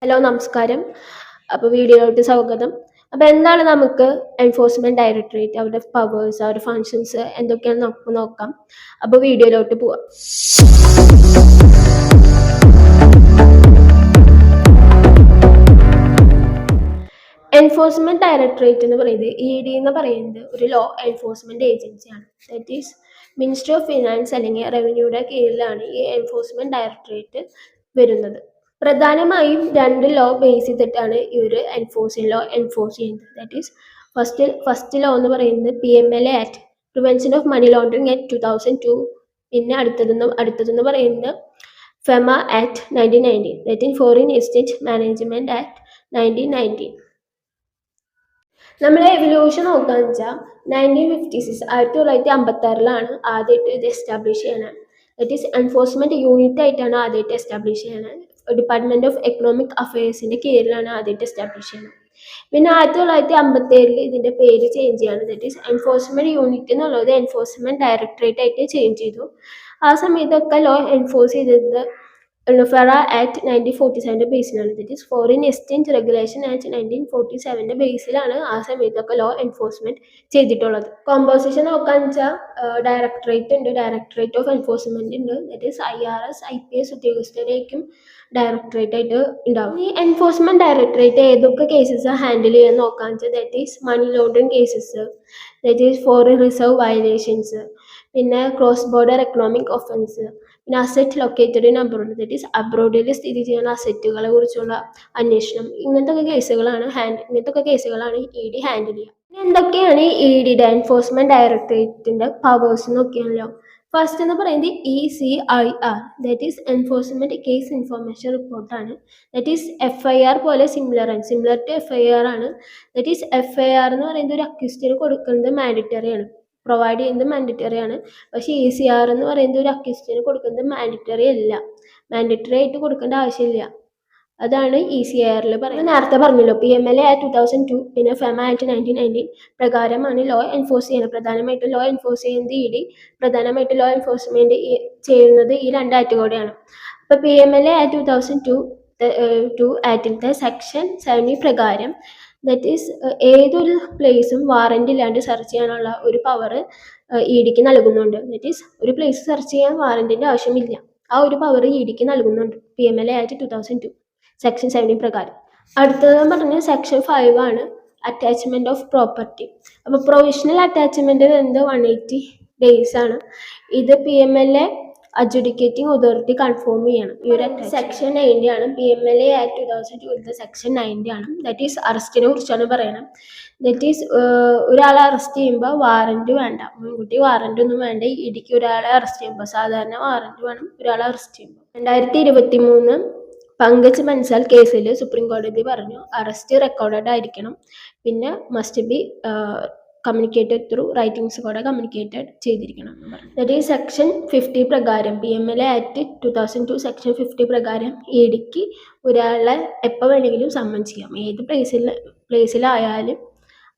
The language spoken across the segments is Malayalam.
ഹലോ നമസ്കാരം. അപ്പോൾ വീഡിയോയിലോട്ട് സ്വാഗതം. അപ്പോൾ എന്താണ് നമുക്ക് എൻഫോഴ്സ്മെന്റ് ഡയറക്ടറേറ്റ്, അവരുടെ പവേഴ്സ്, അവരുടെ ഫങ്ഷൻസ് എന്തൊക്കെയാണെന്ന് നമുക്ക് നോക്കാം. അപ്പോൾ വീഡിയോയിലോട്ട് പോവാം. എൻഫോഴ്സ്മെന്റ് ഡയറക്ടറേറ്റ് എന്ന് പറയുന്നത് ED എന്ന് പറയുന്നത് ഒരു ലോ എൻഫോഴ്സ്മെന്റ് ഏജൻസിയാണ്. That is ministry of finance അല്ലെങ്കിൽ റവന്യൂയുടെ കീഴിലാണ് ഈ എൻഫോഴ്സ്മെന്റ് ഡയറക്ടറേറ്റ് വരുന്നത്. പ്രധാനമായും 2 ലോ ബേസ് ചെയ്തിട്ടാണ് ഈ ഒരു എൻഫോഴ്സിംഗ് ലോ എൻഫോഴ്സ് ചെയ്യുന്നത്. ദാറ്റ് ഈസ് ഫസ്റ്റ് ലോ എന്ന് പറയുന്നത് PMLA act, prevention of money laundering act 2002. പിന്നെ അടുത്തതെന്ന് പറയുന്നത് FEMA act 1990, that is foreign exchange management act 1990. നമ്മളെ എവല്യൂഷൻ നോക്കാന്ന് വെച്ചാൽ 1956 1956 ആദ്യമായിട്ട് ഇത് എസ്റ്റാബ്ലിഷ് ചെയ്യണത്. ദാറ്റ് ഈസ് എൻഫോഴ്സ്മെന്റ് യൂണിറ്റ് ആയിട്ടാണ് ആദ്യമായിട്ട് എസ്റ്റാബ്ലിഷ് ചെയ്യണത്. ഡിപ്പാർട്ട്മെന്റ് ഓഫ് എക്കണോമിക് അഫയേഴ്സിന്റെ കീഴിലാണ് ആദ്യമായിട്ട് എസ്റ്റാബ്ലിഷ് ചെയ്യുന്നത്. പിന്നെ 1957 ഇതിന്റെ പേര് ചേഞ്ച് ചെയ്യാണ്. ദാറ്റ് ഈസ് എൻഫോഴ്സ്മെന്റ് യൂണിറ്റ് എന്നുള്ളത് എൻഫോഴ്സ്മെന്റ് ഡയറക്ടറേറ്റ് ആയിട്ട് ചേഞ്ച് ചെയ്തു. ആ സമയത്തൊക്കെ ലോ എൻഫോഴ്സ് ചെയ്തത് FERA ആക്ട് 1947 ബേസിലാണ്. That is foreign exchange regulation act 1947 ബേസിലാണ് ആ സമയത്തൊക്കെ ലോ എൻഫോഴ്സ്മെന്റ് ചെയ്തിട്ടുള്ളത്. കോമ്പോസിഷൻ നോക്കാന്ന് വെച്ചാൽ ഡയറക്ടറേറ്റ് ഉണ്ട്, ഡയറക്ടറേറ്റ് ഓഫ് എൻഫോഴ്സ്മെന്റ് ഉണ്ട്. ദാറ്റ് ഈസ് IRS IPS ഉദ്യോഗസ്ഥരായിരിക്കും ഡയറക്ടറേറ്റ് ആയിട്ട് ഉണ്ടാവും. ഈ എൻഫോഴ്സ്മെന്റ് ഡയറക്ടറേറ്റ് ഏതൊക്കെ കേസസ് ഹാൻഡിൽ ചെയ്യാൻ നോക്കാന്ന് വെച്ചാൽ that is money laundering cases, that is foreign reserve violations, പിന്നെ ക്രോസ് ബോർഡർ എക്കണോമിക് ഒഫൻസ്, പിന്നെ asset located in abroad, that is അബ്രോഡിൽ സ്ഥിതി ചെയ്യുന്ന അസറ്റുകളെ കുറിച്ചുള്ള അന്വേഷണം. ഇങ്ങനത്തെ കേസുകളാണ് ED ഹാൻഡിൽ ചെയ്യുക. എന്തൊക്കെയാണ് EDയുടെ എൻഫോഴ്സ്മെന്റ് ഡയറക്ടറേറ്റിന്റെ പവേഴ്സ് നോക്കിയാലോ. ഫസ്റ്റ് എന്ന് പറയുന്നത് ECIR, that is enforcement case information റിപ്പോർട്ടാണ്. ദാറ്റ് ഈസ് FIR പോലെ സിമിലർ ടു FIR ആണ്. ദാറ്റ് ഈസ് FIR എന്ന് പറയുന്നത് ഒരു അക്യൂസ്ഡിന് കൊടുക്കുന്നത് മാൻഡറ്ററി ആണ്, പ്രൊവൈഡ് ചെയ്യുന്നത് മാൻഡറ്ററി ആണ്. പക്ഷേ ECR എന്ന് പറയുന്നത് ഒരു അക്യൂസ്ഡിന് കൊടുക്കുന്നത് മാൻഡറ്ററി ആയിട്ട് കൊടുക്കേണ്ട ആവശ്യമില്ല. അതാണ് ECIR പറയുന്നത്. നേരത്തെ പറഞ്ഞല്ലോ PMLA ആക്ട് 2002 പിന്നെ FEMA ആക്ട് 1990 പ്രകാരമാണ് ലോ എൻഫോഴ്സ് ചെയ്യുന്നത്. പ്രധാനമായിട്ടും ലോ എൻഫോഴ്സ് ചെയ്യുന്നത് ED, പ്രധാനമായിട്ടും ലോ എൻഫോഴ്സ്മെന്റ് ചെയ്യുന്നത് ഈ 2 ആക്ടുകൂടെയാണ്. അപ്പോൾ PMLA ആക്ട് 2002 ആക്ടിന്റെ സെക്ഷൻ 70 പ്രകാരം ദാറ്റ് ഈസ് ഏതൊരു പ്ലേസും വാറന്റ് ഇല്ലാണ്ട് സെർച്ച് ചെയ്യാനുള്ള ഒരു പവർ EDക്ക് നൽകുന്നുണ്ട്. ദാറ്റ് ഈസ് ഒരു പ്ലേസ് സെർച്ച് ചെയ്യാൻ വാറന്റിന്റെ ആവശ്യമില്ല, ആ ഒരു പവർ EDക്ക് നൽകുന്നുണ്ട് PMLA ആക്ട് 2002 സെക്ഷൻ 70 പ്രകാരം. അടുത്തതെന്ന് പറഞ്ഞാൽ സെക്ഷൻ 5 ആണ്, അറ്റാച്ച്മെന്റ് ഓഫ് പ്രോപ്പർട്ടി. അപ്പോൾ പ്രൊവിഷണൽ അറ്റാച്ച്മെന്റ് വരുന്നത് 180 days ആണ്. ഇത് PMLA അഡ്ജുഡിക്കേറ്റിംഗ് അതോറിറ്റി കൺഫേം ചെയ്യണം. ഈ ഒരു സെക്ഷൻ 90 ആണ്. PMLA ആക്ട് 2002 സെക്ഷൻ 90 ആണ്. ദാറ്റ് ഈസ് അറസ്റ്റിനെ കുറിച്ചാണ് പറയണം. ദാറ്റ് ഈസ് ഒരാളെ അറസ്റ്റ് ചെയ്യുമ്പോൾ വാറന്റ് വേണ്ട, മുൻകൂട്ടി വാറന്റ് ഒന്നും വേണ്ട. EDക്ക് ഒരാളെ അറസ്റ്റ് ചെയ്യുമ്പോൾ സാധാരണ വാറന്റ് വേണം ഒരാളെ അറസ്റ്റ് ചെയ്യുമ്പോൾ. 2023 പങ്കജ് ബൻസാൽ കേസിൽ സുപ്രീം കോടതി പറഞ്ഞു അറസ്റ്റ് റെക്കോർഡഡ് ആയിരിക്കണം, പിന്നെ must be communicated through writings കൂടെ കമ്മ്യൂണിക്കേറ്റഡ് ചെയ്തിരിക്കണം എന്ന് പറഞ്ഞു. ദാറ്റ് ഈസ് സെക്ഷൻ 50 പ്രകാരം PMLA ആക്ട് 2002 സെക്ഷൻ 50 പ്രകാരം EDക്ക് ഒരാളെ എപ്പോൾ വേണമെങ്കിലും സമ്മൺ ചെയ്യാം. ഏത് പ്ലേസിലായാലും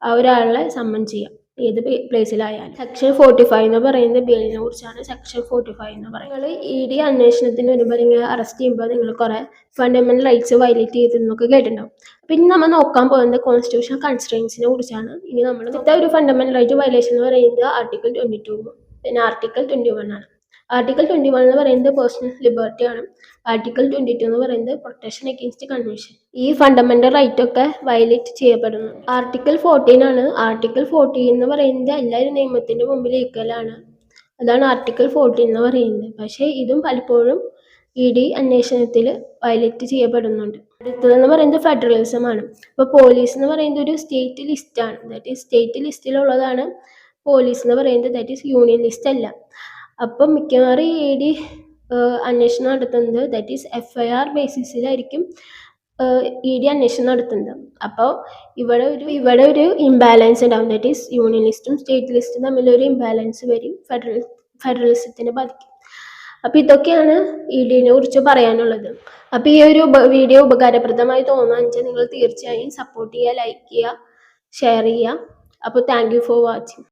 ആ ഒരാളെ സമ്മൺ ചെയ്യാം, ഏത് പ്ലേസിലായാലും. സെക്ഷൻ 45 എന്ന് പറയുന്നത് ബെയിലിനെ കുറിച്ചാണ്. സെക്ഷൻ 45 എന്ന് പറയുന്നത് നിങ്ങൾ ED അന്വേഷണത്തിന് വരുമ്പോൾ നിങ്ങൾ അറസ്റ്റ് ചെയ്യുമ്പോൾ നിങ്ങൾ കുറേ ഫണ്ടമെന്റൽ റൈറ്റ്സ് വയലേറ്റ് ചെയ്തെന്നൊക്കെ കേട്ടിട്ടുണ്ടാവും. പിന്നെ നമ്മൾ നോക്കാൻ പോകുന്നത് കോൺസ്റ്റിറ്റ്യൂഷൻ കൺസ്ട്രെയിൻസിനെ കുറിച്ചാണ്. ഇനി നമ്മൾ ഒരു ഫണ്ടമെന്റൽ റൈറ്റ് വയലേഷൻ എന്ന് പറയുന്നത് ആർട്ടിക്കിൾ 22 പിന്നെ ആർട്ടിക്കിൾ 21 ആണ്. ആർട്ടിക്കിൾ 21 എന്ന് പറയുന്നത് പേഴ്സണൽ ലിബർട്ടി ആണ്. ആർട്ടിക്കിൾ 22 എന്ന് പറയുന്നത് പ്രൊട്ടക്ഷൻ അഗെയിൻസ്റ്റ് കൺവെൻഷൻ. ഈ ഫണ്ടമെന്റൽ റൈറ്റ് ഒക്കെ വയലേറ്റ് ചെയ്യപ്പെടുന്നു. ആർട്ടിക്കിൾ 14 ആണ്. ആർട്ടിക്കിൾ 14 എന്ന് പറയുന്നത് എല്ലാവരും നിയമത്തിന്റെ മുമ്പിൽ ഈക്വലാണ്. അതാണ് ആർട്ടിക്കിൾ 14 എന്ന് പറയുന്നത്. പക്ഷേ ഇതും പലപ്പോഴും ED അന്വേഷണത്തിൽ വയലേറ്റ് ചെയ്യപ്പെടുന്നുണ്ട്. അടുത്തതെന്ന് പറയുന്നത് ഫെഡറലിസം ആണ്. അപ്പോൾ പോലീസ് എന്ന് പറയുന്നത് ഒരു സ്റ്റേറ്റ് ലിസ്റ്റ് ആണ്. ദാറ്റ് ഈസ് സ്റ്റേറ്റ് ലിസ്റ്റിലുള്ളതാണ് പോലീസ് എന്ന് പറയുന്നത്. ദാറ്റ് ഈസ് യൂണിയൻ ലിസ്റ്റ് അല്ല. അപ്പം മിക്കവാറും ED അന്വേഷണം നടത്തുന്നത് ദാറ്റ് ഈസ് FIR ബേസിസിലായിരിക്കും ED അന്വേഷണം നടത്തുന്നത്. അപ്പോൾ ഇവിടെ ഒരു ഇംബാലൻസ് ഉണ്ടാവും. ദാറ്റ് ഈസ് യൂണിയൻ ലിസ്റ്റും സ്റ്റേറ്റ് ലിസ്റ്റും തമ്മിലൊരു ഇംബാലൻസ് വരും, ഫെഡറലിസത്തിനെ ബാധിക്കും. അപ്പോൾ ഇതൊക്കെയാണ് EDനെ കുറിച്ച് പറയാനുള്ളത്. അപ്പോൾ ഈ ഒരു വീഡിയോ ഉപകാരപ്രദമായി തോന്നുകയെന്ന് വെച്ചാൽ നിങ്ങൾ തീർച്ചയായും സപ്പോർട്ട് ചെയ്യുക, ലൈക്ക് ചെയ്യുക, ഷെയർ ചെയ്യുക. അപ്പോൾ താങ്ക് യു ഫോർ വാച്ചിങ്.